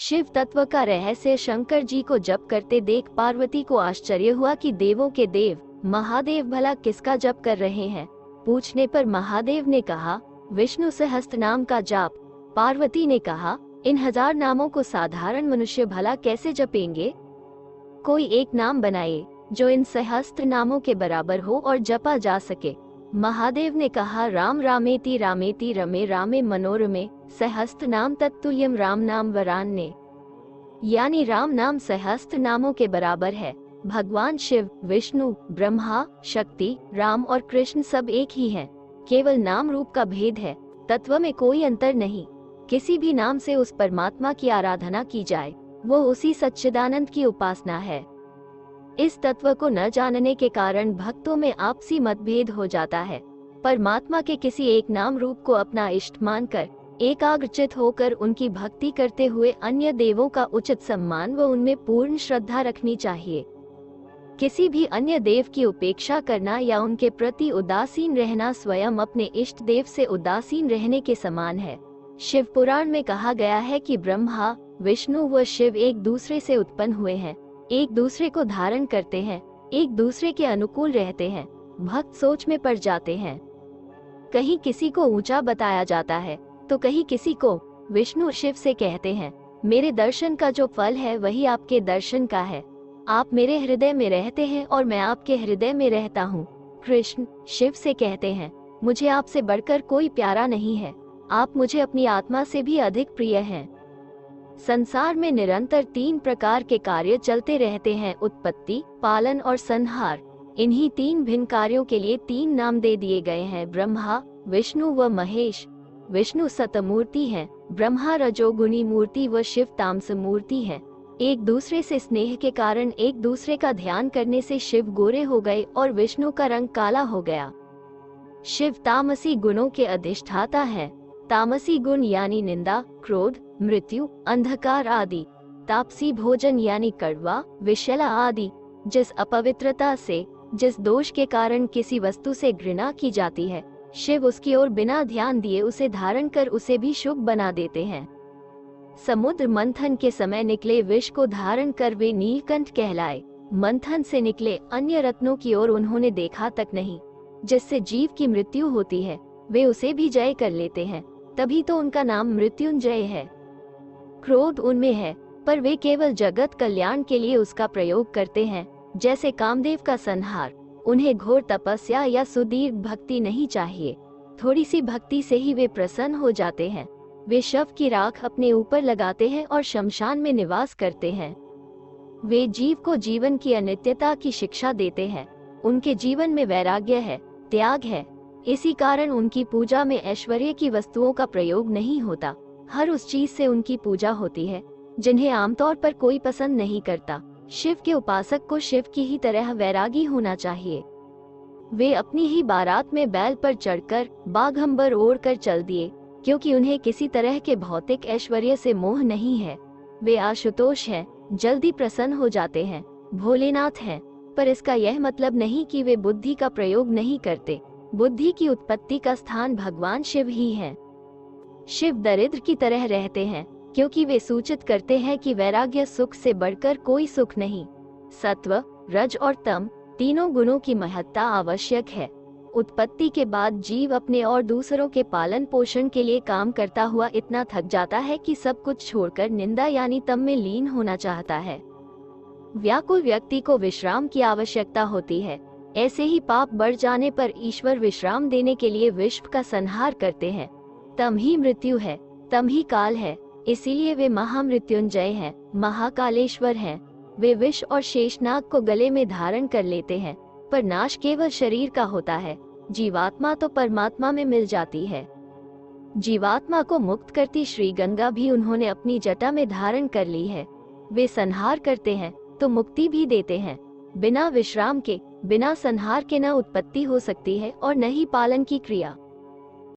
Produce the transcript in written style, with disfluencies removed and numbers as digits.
शिव तत्व का रहस्य शंकर जी को जप करते देख पार्वती को आश्चर्य हुआ कि देवों के देव महादेव भला किसका जप कर रहे हैं। पूछने पर महादेव ने कहा, विष्णु सहस्त्र नाम का जाप। पार्वती ने कहा, इन 1000 नामों को साधारण मनुष्य भला कैसे जपेंगे? कोई एक नाम बनाइए जो इन सहस्त्र नामों के बराबर हो और जपा जा सके। महादेव ने कहा, राम रामेति रामेति रमे रामे मनोरमे सहस्त्र नाम तत्तुल्यम राम नाम वरान्ने। यानी राम नाम सहस्त्र नामों के बराबर है। भगवान शिव, विष्णु, ब्रह्मा, शक्ति, राम और कृष्ण सब एक ही हैं। केवल नाम रूप का भेद है, तत्व में कोई अंतर नहीं। किसी भी नाम से उस परमात्मा की आराधना की जाए, वो उसी सच्चिदानंद की उपासना है। इस तत्व को न जानने के कारण भक्तों में आपसी मतभेद हो जाता है। परमात्मा के किसी एक नाम रूप को अपना इष्ट मानकर एकाग्रचित होकर उनकी भक्ति करते हुए अन्य देवों का उचित सम्मान व उनमें पूर्ण श्रद्धा रखनी चाहिए। किसी भी अन्य देव की उपेक्षा करना या उनके प्रति उदासीन रहना स्वयं अपने इष्ट देव से उदासीन रहने के समान है। शिव पुराण में कहा गया है कि ब्रह्मा, विष्णु व शिव एक दूसरे से उत्पन्न हुए हैं, एक दूसरे को धारण करते हैं, एक दूसरे के अनुकूल रहते हैं। भक्त सोच में पड़ जाते हैं। कहीं किसी को ऊंचा बताया जाता है तो कहीं किसी को विष्णु शिव से कहते हैं, मेरे दर्शन का जो फल है वही आपके दर्शन का है। आप मेरे हृदय में रहते हैं और मैं आपके हृदय में रहता हूँ। कृष्ण शिव से कहते हैं, मुझे आपसे बढ़कर कोई प्यारा नहीं है, आप मुझे अपनी आत्मा से भी अधिक प्रिय हैं। संसार में निरंतर 3 प्रकार के कार्य चलते रहते हैं, उत्पत्ति, पालन और संहार। इन्हीं 3 भिन्न कार्यों के लिए 3 नाम दे दिए गए हैं, ब्रह्मा, विष्णु व महेश। विष्णु सतमूर्ति हैं, ब्रह्मा रजोगुणी मूर्ति व शिव तामस मूर्ति हैं। एक दूसरे से स्नेह के कारण एक दूसरे का ध्यान करने से शिव गोरे हो गए और विष्णु का रंग काला हो गया। शिव तामसी गुणों के अधिष्ठाता हैं। तामसी गुण यानी निंदा, क्रोध, मृत्यु, अंधकार आदि। तापसी भोजन यानी कड़वा, विषैला आदि। जिस अपवित्रता से, जिस दोष के कारण किसी वस्तु से घृणा की जाती है, शिव उसकी ओर बिना ध्यान दिए उसे धारण कर उसे भी शुभ बना देते हैं। समुद्र मंथन के समय निकले विष को धारण कर वे नीलकंठ कहलाए। मंथन से निकले अन्य रत्नों की ओर उन्होंने देखा तक नहीं। जिससे जीव की मृत्यु होती है वे उसे भी जय कर लेते हैं, तभी तो उनका नाम मृत्युंजय है। क्रोध उनमें है पर वे केवल जगत कल्याण के लिए उसका प्रयोग करते हैं। जैसे कामदेव का संहार, उन्हें घोर तपस्या या सुदीर्घ भक्ति नहीं चाहिए, थोड़ी सी भक्ति से ही वे प्रसन्न हो जाते हैं। वे शव की राख अपने ऊपर लगाते हैं और शमशान में निवास करते हैं। वे जीव को जीवन की अनित्यता की शिक्षा देते हैं। उनके जीवन में वैराग्य है, त्याग है। इसी कारण उनकी पूजा में ऐश्वर्य की वस्तुओं का प्रयोग नहीं होता। हर उस चीज से उनकी पूजा होती है जिन्हें आमतौर पर कोई पसंद नहीं करता। शिव के उपासक को शिव की ही तरह वैरागी होना चाहिए। वे अपनी ही बारात में बैल पर चढ़कर बाघंबर ओढ़ कर चल दिए, क्योंकि उन्हें किसी तरह के भौतिक ऐश्वर्य से मोह नहीं है। वे आशुतोष हैं, जल्दी प्रसन्न हो जाते हैं, भोलेनाथ हैं। पर इसका यह मतलब नहीं कि वे बुद्धि का प्रयोग नहीं करते। बुद्धि की उत्पत्ति का स्थान भगवान शिव ही है। शिव दरिद्र की तरह रहते हैं, क्योंकि वे सूचित करते हैं कि वैराग्य सुख से बढ़कर कोई सुख नहीं। सत्व, रज और तम तीनों गुणों की महत्ता आवश्यक है। उत्पत्ति के बाद जीव अपने और दूसरों के पालन पोषण के लिए काम करता हुआ इतना थक जाता है कि सब कुछ छोड़कर निंदा यानी तम में लीन होना चाहता है। व्याकुल व्यक्ति को विश्राम की आवश्यकता होती है। ऐसे ही पाप बढ़ जाने पर ईश्वर विश्राम देने के लिए विश्व का संहार करते हैं। तम ही मृत्यु है, तम ही काल है, इसीलिए वे महामृत्युंजय हैं, महाकालेश्वर हैं। वे विष और शेषनाग को गले में धारण कर लेते हैं, पर नाश केवल शरीर का होता है। जीवात्मा तो परमात्मा में मिल जाती है। जीवात्मा को मुक्त करती श्री गंगा भी उन्होंने अपनी जटा में धारण कर ली है। वे संहार करते हैं तो मुक्ति भी देते हैं। बिना विश्राम के, बिना संहार के न उत्पत्ति हो सकती है और न ही पालन की क्रिया।